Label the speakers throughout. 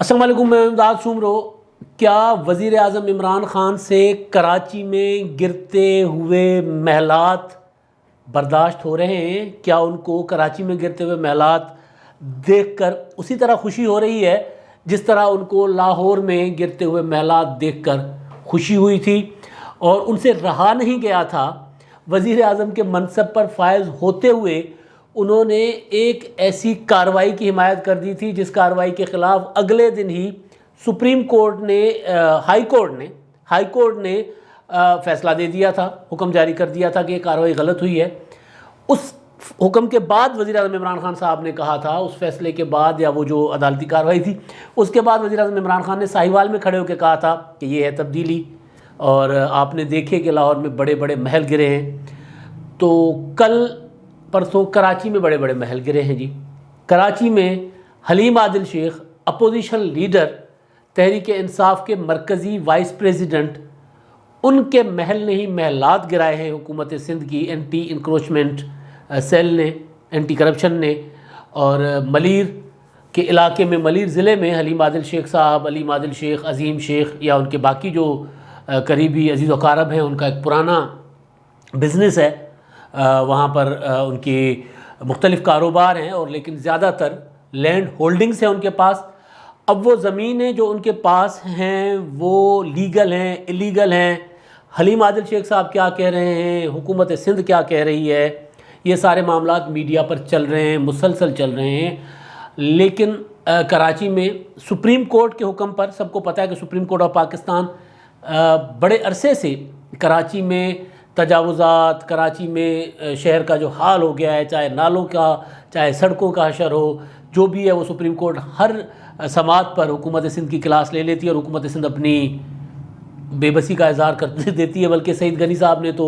Speaker 1: السلام علیکم، میں امداد سومرو۔ کیا وزیر اعظم عمران خان سے کراچی میں گرتے ہوئے محلات برداشت ہو رہے ہیں؟ کیا ان کو کراچی میں گرتے ہوئے محلات دیکھ کر اسی طرح خوشی ہو رہی ہے جس طرح ان کو لاہور میں گرتے ہوئے محلات دیکھ کر خوشی ہوئی تھی؟ اور ان سے رہا نہیں گیا تھا، وزیر اعظم کے منصب پر فائز ہوتے ہوئے انہوں نے ایک ایسی کارروائی کی حمایت کر دی تھی جس کارروائی کے خلاف اگلے دن ہی سپریم کورٹ نے ہائی کورٹ نے فیصلہ دے دیا تھا، حکم جاری کر دیا تھا کہ یہ کارروائی غلط ہوئی ہے۔ اس حکم کے بعد وزیر اعظم عمران خان صاحب نے کہا تھا، اس فیصلے کے بعد یا وہ جو عدالتی کارروائی تھی اس کے بعد وزیر اعظم عمران خان نے ساہیوال میں کھڑے ہو کے کہا تھا کہ یہ ہے تبدیلی، اور آپ نے دیکھے کہ لاہور میں بڑے بڑے محل گرے ہیں۔ تو کل پرسوں کراچی میں بڑے بڑے محل گرے ہیں جی۔ کراچی میں حلیم عادل شیخ، اپوزیشن لیڈر، تحریک انصاف کے مرکزی وائس پریزیڈنٹ، ان کے محل نے ہی محلات گرائے ہیں حکومت سندھ کی اینٹی انکروچمنٹ سیل نے، اینٹی کرپشن نے۔ اور ملیر کے علاقے میں، ملیر ضلع میں حلیم عادل شیخ صاحب، علیم عادل شیخ، عظیم شیخ یا ان کے باقی جو قریبی عزیز و اقارب ہیں، ان کا ایک پرانا بزنس ہے، وہاں پر ان کے مختلف کاروبار ہیں، اور لیکن زیادہ تر لینڈ ہولڈنگز ہیں ان کے پاس۔ اب وہ زمینیں جو ان کے پاس ہیں وہ لیگل ہیں، الیگل ہیں؟ حلیم عادل شیخ صاحب کیا کہہ رہے ہیں، حکومت سندھ کیا کہہ رہی ہے، یہ سارے معاملات میڈیا پر چل رہے ہیں، مسلسل چل رہے ہیں۔ لیکن کراچی میں سپریم کورٹ کے حکم پر، سب کو پتہ ہے کہ سپریم کورٹ آف پاکستان بڑے عرصے سے کراچی میں تجاوزات، کراچی میں شہر کا جو حال ہو گیا ہے، چاہے نالوں کا، چاہے سڑکوں کا حشر ہو، جو بھی ہے وہ سپریم کورٹ ہر سماعت پر حکومت سندھ کی کلاس لے لیتی ہے، اور حکومت سندھ اپنی بے بسی کا اظہار کر دیتی ہے۔ بلکہ سعید غنی صاحب نے تو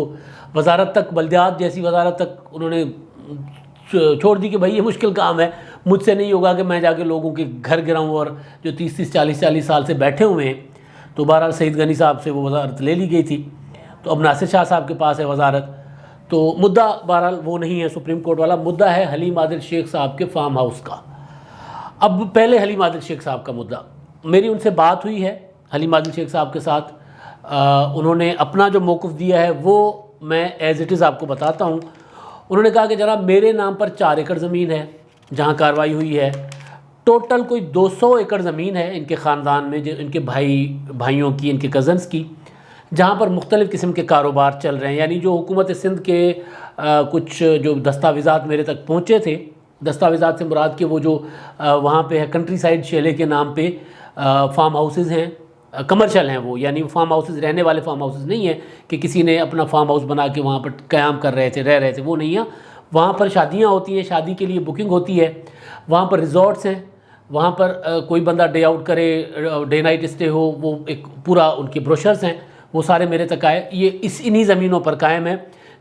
Speaker 1: وزارت تک، بلدیات جیسی وزارت تک انہوں نے چھوڑ دی کہ بھائی یہ مشکل کام ہے، مجھ سے نہیں ہوگا کہ میں جا کے لوگوں کے گھر گراؤں، اور جو 30 40 سال سے بیٹھے ہوئے ہیں۔ تو بہرحال سعید غنی صاحب سے وہ وزارت لے لی گئی تھی، تو اب ناصر شاہ صاحب کے پاس ہے وزارت۔ تو مدعا بہرحال وہ نہیں ہے سپریم کورٹ والا، مدعا ہے حلیم عادل شیخ صاحب کے فارم ہاؤس کا۔ اب پہلے حلیم عادل شیخ صاحب کا مدعا، میری ان سے بات ہوئی ہے حلیم عادل شیخ صاحب کے ساتھ، انہوں نے اپنا جو موقف دیا ہے وہ میں ایز اٹ از آپ کو بتاتا ہوں۔ انہوں نے کہا کہ جناب میرے نام پر 4 ایکڑ زمین ہے جہاں کارروائی ہوئی ہے، ٹوٹل کوئی 200 ایکڑ زمین ہے ان کے خاندان میں، ان کے بھائیوں کی، ان کے کزنز کی، جہاں پر مختلف قسم کے کاروبار چل رہے ہیں۔ یعنی جو حکومت سندھ کے کچھ جو دستاویزات میرے تک پہنچے تھے، دستاویزات سے مراد کہ وہ جو وہاں پہ ہے کنٹری سائڈ شیلے کے نام پہ فارم ہاؤسز ہیں، کمرشل ہیں وہ، یعنی فارم ہاؤسز رہنے والے فارم ہاؤسز نہیں ہیں کہ کسی نے اپنا فارم ہاؤس بنا کے وہاں پر قیام کر رہے تھے، رہ رہے تھے، وہ نہیں ہیں۔ وہاں پر شادیاں ہوتی ہیں، شادی کے لیے بکنگ ہوتی ہے، وہاں پر ریزورٹس ہیں، وہاں پر کوئی بندہ ڈے آؤٹ کرے، ڈے نائٹ اسٹے ہو، وہ ایک پورا ان کے بروشرز ہیں، وہ سارے میرے تک آئے۔ یہ انہی زمینوں پر قائم ہے۔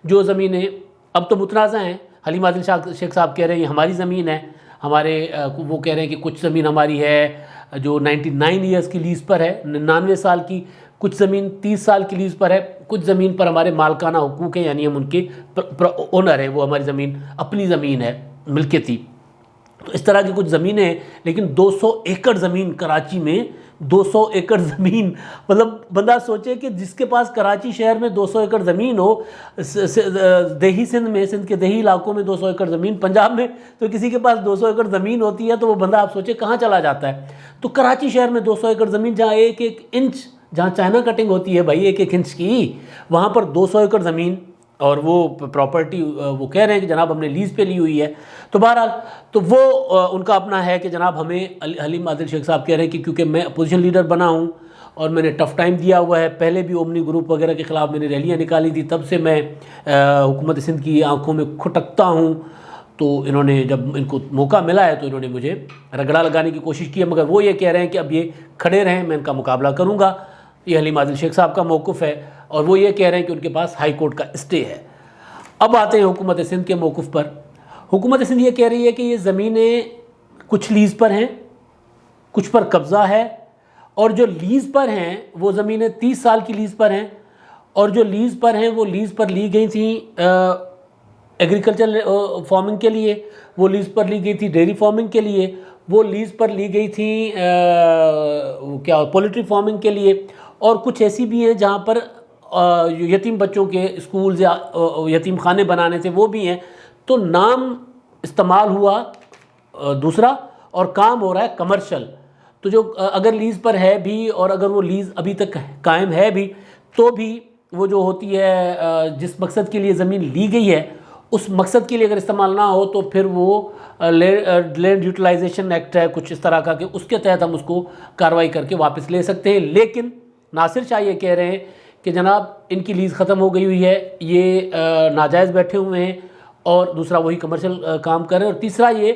Speaker 1: جو زمینیں اب تو متنازع ہیں، حلیم عادل شیخ صاحب کہہ رہے ہیں یہ ہماری زمین ہے، ہمارے وہ کہہ رہے ہیں کہ کچھ زمین ہماری ہے جو 99 ایئرز کی لیز پر ہے، 99 سال کی، کچھ زمین 30 سال کی لیز پر ہے، کچھ زمین پر ہمارے مالکانہ حقوق ہیں، یعنی ہم ان کے اونر ہیں، وہ ہماری زمین اپنی زمین ہے، ملکیتی۔ تو اس طرح کی کچھ زمینیں ہیں، لیکن 200 ایکڑ زمین کراچی میں، 200 ایکڑ زمین، مطلب بندہ سوچے کہ جس کے پاس کراچی شہر میں 200 ایکڑ زمین ہو، دیہی سندھ میں، سندھ کے دیہی علاقوں میں 200 ایکڑ زمین، پنجاب میں تو کسی کے پاس 200 ایکڑ زمین ہوتی ہے تو وہ بندہ آپ سوچے کہاں چلا جاتا ہے۔ تو کراچی شہر میں 200 ایکڑ زمین، جہاں ایک انچ، جہاں چائنا کٹنگ ہوتی ہے بھائی ایک انچ کی، وہاں پر 200 ایکڑ زمین، اور وہ پراپرٹی وہ کہہ رہے ہیں کہ جناب ہم نے لیز پہ لی ہوئی ہے۔ تو بہرحال تو وہ ان کا اپنا ہے کہ جناب ہمیں، حلیم عادل شیخ صاحب کہہ رہے ہیں کہ کیونکہ میں اپوزیشن لیڈر بنا ہوں اور میں نے ٹف ٹائم دیا ہوا ہے، پہلے بھی اومنی گروپ وغیرہ کے خلاف میں نے ریلیاں نکالی تھی، تب سے میں حکومت سندھ کی آنکھوں میں کھٹکتا ہوں۔ تو انہوں نے جب ان کو موقع ملا ہے تو انہوں نے مجھے رگڑا لگانے کی کوشش کی ہے، مگر وہ یہ کہہ رہے ہیں کہ اب یہ کھڑے رہیں، میں ان کا مقابلہ کروں گا۔ یہ حلیم عادل شیخ صاحب کا موقف ہے، اور وہ یہ کہہ رہے ہیں کہ ان کے پاس ہائی کورٹ کا اسٹے ہے۔ اب آتے ہیں حکومت سندھ کے موقف پر۔ حکومت سندھ یہ کہہ رہی ہے کہ یہ زمینیں کچھ لیز پر ہیں، کچھ پر قبضہ ہے، اور جو لیز پر ہیں وہ زمینیں 30 سال کی لیز پر ہیں، اور جو لیز پر ہیں وہ لیز پر لی گئی تھیں ایگریکلچر فارمنگ کے لیے، وہ لیز پر لی گئی تھی ڈیری فارمنگ کے لیے، وہ لیز پر لی گئی تھیں کیا پولٹری فارمنگ کے لیے، اور کچھ ایسی بھی ہیں جہاں پر یتیم بچوں کے اسکولز یا یتیم خانے بنانے تھے، وہ بھی ہیں. تو نام استعمال ہوا دوسرا اور کام ہو رہا ہے کمرشل. تو جو اگر لیز پر ہے بھی اور اگر وہ لیز ابھی تک قائم ہے بھی تو بھی وہ جو ہوتی ہے جس مقصد کے لیے زمین لی گئی ہے اس مقصد کے لیے اگر استعمال نہ ہو تو پھر وہ لینڈ یوٹیلائزیشن ایکٹ ہے کچھ اس طرح کا کہ اس کے تحت ہم اس کو کارروائی کر کے واپس لے سکتے ہیں. لیکن ناصر شاہ یہ کہہ رہے ہیں کہ جناب ان کی لیز ختم ہو گئی ہوئی ہے، یہ ناجائز بیٹھے ہوئے ہیں، اور دوسرا وہی کمرشل کام کر رہے ہیں. اور تیسرا یہ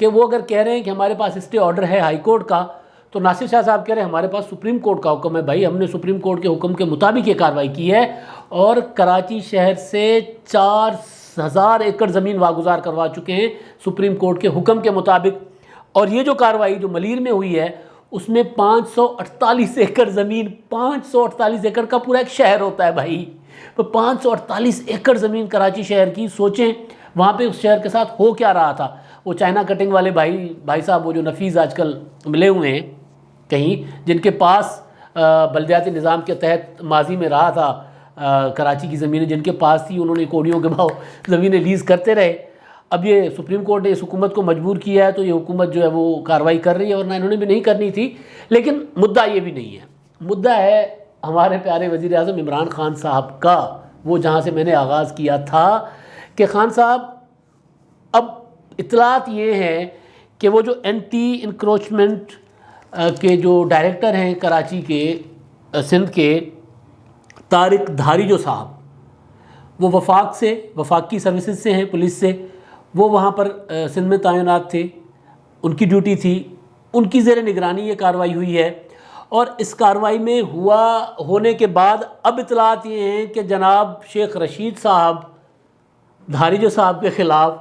Speaker 1: کہ وہ اگر کہہ رہے ہیں کہ ہمارے پاس اسٹے آرڈر ہے ہائی کورٹ کا، تو ناصر شاہ صاحب کہہ رہے ہیں ہمارے پاس سپریم کورٹ کا حکم ہے. بھائی ہم نے سپریم کورٹ کے حکم کے مطابق یہ کارروائی کی ہے اور کراچی شہر سے 4000 ایکڑ زمین واگزار کروا چکے ہیں سپریم کورٹ کے حکم کے مطابق. اور یہ جو کارروائی جو ملیر میں ہوئی ہے اس میں 548 ایکڑ زمین، 548 ایکڑ کا پورا ایک شہر ہوتا ہے بھائی. تو 548 ایکڑ زمین کراچی شہر کی، سوچیں وہاں پہ اس شہر کے ساتھ ہو کیا رہا تھا. وہ چائنا کٹنگ والے بھائی صاحب، وہ جو نفیس آج کل ملے ہوئے ہیں کہیں، جن کے پاس بلدیاتی نظام کے تحت ماضی میں رہا تھا کراچی کی زمینیں جن کے پاس تھی، انہوں نے کوڑیوں کے بھاؤ زمینیں لیز کرتے رہے. اب یہ سپریم کورٹ نے اس حکومت کو مجبور کیا ہے تو یہ حکومت جو ہے وہ کارروائی کر رہی ہے، ورنہ انہوں نے بھی نہیں کرنی تھی. لیکن مدعا یہ بھی نہیں ہے، مدعا ہے ہمارے پیارے وزیر اعظم عمران خان صاحب کا، وہ جہاں سے میں نے آغاز کیا تھا کہ خان صاحب اب اطلاعات یہ ہیں کہ وہ جو اینٹی انکروچمنٹ کے جو ڈائریکٹر ہیں کراچی کے سندھ کے، طارق دھاری جو صاحب، وہ وفاقی سروسز سے ہیں، پولیس سے، وہ وہاں پر سندھ میں تعینات تھے، ان کی ڈیوٹی تھی، ان کی زیر نگرانی یہ کارروائی ہوئی ہے. اور اس کارروائی میں ہونے کے بعد اب اطلاعات یہ ہیں کہ جناب شیخ رشید صاحب دھاری جو صاحب کے خلاف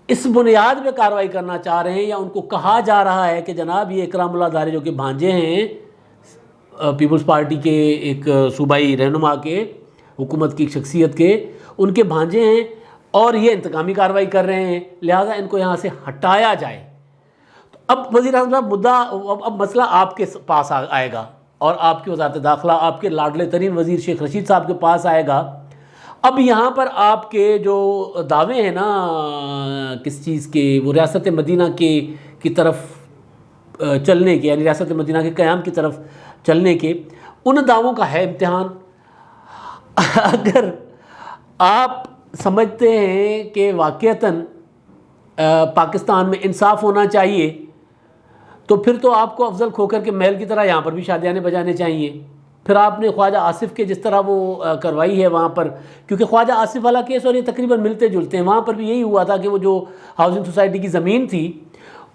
Speaker 1: اس بنیاد پہ کارروائی کرنا چاہ رہے ہیں، یا ان کو کہا جا رہا ہے کہ جناب یہ اکرام اللہ دھاری جو کہ بھانجے ہیں پیپلز پارٹی کے ایک صوبائی رہنما کے، حکومت کی شخصیت کے، ان کے بھانجے ہیں اور یہ انتقامی کارروائی کر رہے ہیں، لہٰذا ان کو یہاں سے ہٹایا جائے. تو اب وزیر اعظم صاحب مدعا، اب مسئلہ آپ کے پاس آئے گا اور آپ کی وزارت داخلہ، آپ کے لاڈلے ترین وزیر شیخ رشید صاحب کے پاس آئے گا. اب یہاں پر آپ کے جو دعوے ہیں نا کس چیز کے، وہ ریاست مدینہ کی طرف چلنے کے، یعنی ریاست مدینہ کے قیام کی طرف چلنے کے، ان دعووں کا ہے امتحان. اگر آپ سمجھتے ہیں کہ واقعتاً پاکستان میں انصاف ہونا چاہیے تو پھر تو آپ کو افضل کھوکھر کے محل کی طرح یہاں پر بھی شادیانے بجانے چاہیے. پھر آپ نے خواجہ آصف کے جس طرح وہ کروائی ہے وہاں پر، کیونکہ خواجہ آصف والا کیس اور یہ تقریباً ملتے جلتے ہیں، وہاں پر بھی یہی ہوا تھا کہ وہ جو ہاؤسنگ سوسائٹی کی زمین تھی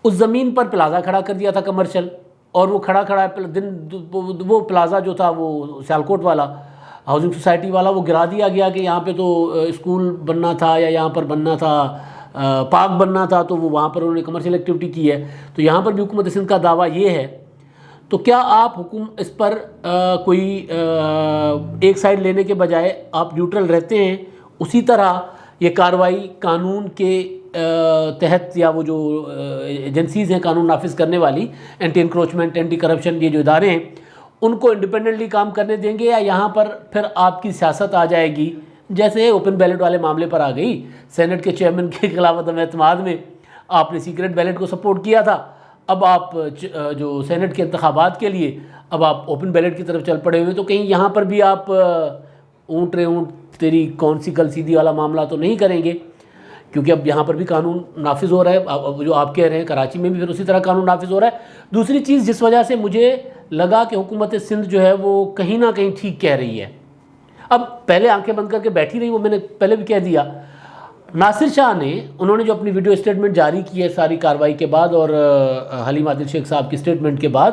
Speaker 1: اس زمین پر پلازا کھڑا کر دیا تھا کمرشل، اور وہ کھڑا وہ پلازا جو تھا وہ سیالکوٹ والا ہاؤسنگ سوسائٹی والا وہ گرا دیا گیا کہ یہاں پہ تو اسکول بننا تھا یا یہاں پر بننا تھا پارک بننا تھا، تو وہ وہاں پر انہوں نے کمرشل ایکٹیویٹی کی ہے. تو یہاں پر بھی حکومت سندھ کا دعویٰ یہ ہے. تو کیا آپ اس پر کوئی ایک سائڈ لینے کے بجائے آپ نیوٹرل رہتے ہیں؟ اسی طرح یہ کارروائی قانون کے تحت، یا وہ جو ایجنسیز ہیں قانون نافذ کرنے والی، اینٹی انکروچمنٹ، اینٹی کرپشن، یہ جو ادارے ہیں، ان کو انڈیپینڈنٹلی کام کرنے دیں گے، یا یہاں پر پھر آپ کی سیاست آ جائے گی جیسے اوپن بیلٹ والے معاملے پر آ گئی؟ سینٹ کے چیئرمین کے خلاف عدم اعتماد میں آپ نے سیکرٹ بیلٹ کو سپورٹ کیا تھا، اب آپ جو سینٹ کے انتخابات کے لیے اب آپ اوپن بیلٹ کی طرف چل پڑے ہوئے. تو کہیں یہاں پر بھی آپ اونٹ رے اونٹ تیری کون سی کل سیدھی والا معاملہ تو نہیں کریں گے؟ کیونکہ اب یہاں پر بھی قانون نافذ ہو رہا ہے، جو آپ کہہ رہے ہیں کراچی میں بھی پھر اسی طرح قانون نافذ ہو رہا ہے. دوسری چیز جس وجہ سے مجھے لگا کہ حکومت سندھ جو ہے وہ کہیں نہ کہیں ٹھیک کہہ رہی ہے، اب پہلے آنکھیں بند کر کے بیٹھی رہی، وہ میں نے پہلے بھی کہہ دیا. ناصر شاہ نے، انہوں نے جو اپنی ویڈیو اسٹیٹمنٹ جاری کی ہے ساری کارروائی کے بعد اور حلیم عادل شیخ صاحب کی اسٹیٹمنٹ کے بعد،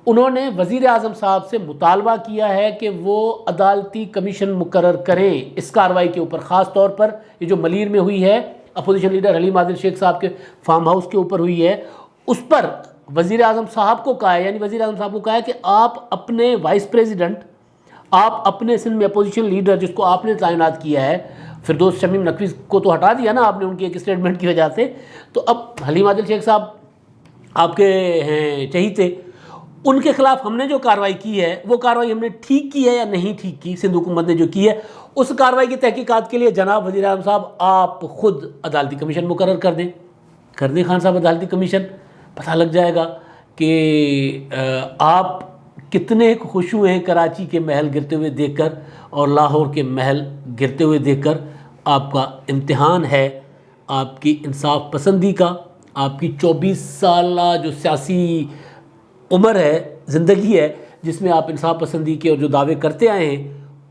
Speaker 1: انہوں نے وزیر اعظم صاحب سے مطالبہ کیا ہے کہ وہ عدالتی کمیشن مقرر کریں اس کارروائی کے اوپر، خاص طور پر یہ جو ملیر میں ہوئی ہے اپوزیشن لیڈر حلیم عادل شیخ صاحب کے فارم ہاؤس کے اوپر ہوئی ہے، اس پر وزیر اعظم صاحب کو کہا ہے، یعنی وزیر اعظم صاحب کو کہا ہے کہ آپ اپنے وائس پریزیڈنٹ، آپ اپنے سندھ میں اپوزیشن لیڈر جس کو آپ نے تعینات کیا ہے، فردوس شمیم نقوی کو تو ہٹا دیا نا آپ نے ان کی ایک اسٹیٹمنٹ کی وجہ سے، تو اب حلیم عادل شیخ صاحب آپ کے ہیں چہیتے، ان کے خلاف ہم نے جو کارروائی کی ہے وہ کارروائی ہم نے ٹھیک کی ہے یا نہیں ٹھیک کی، سندھ حکومت نے جو کی ہے اس کارروائی کی تحقیقات کے لیے جناب وزیر اعظم صاحب آپ خود عدالتی کمیشن مقرر کر دیں خان صاحب عدالتی کمیشن، پتہ لگ جائے گا کہ آپ کتنے خوش ہوئے ہیں کراچی کے محل گرتے ہوئے دیکھ کر اور لاہور کے محل گرتے ہوئے دیکھ کر۔ آپ کا امتحان ہے آپ کی انصاف پسندی کا، آپ کی 24 سالہ جو سیاسی عمر ہے، زندگی ہے جس میں آپ انصاف پسندی کے اور جو دعوے کرتے آئے ہیں،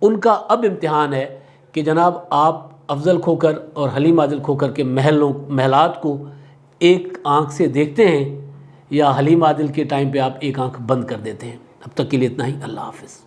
Speaker 1: ان کا اب امتحان ہے کہ جناب آپ افضل کھوکھر اور حلیم عادل کھوکھر کے محلات کو ایک آنکھ سے دیکھتے ہیں یا حلیم عادل کے ٹائم پہ آپ ایک آنکھ بند کر دیتے ہیں۔ اب تک کے لیے اتنا ہی، اللہ حافظ۔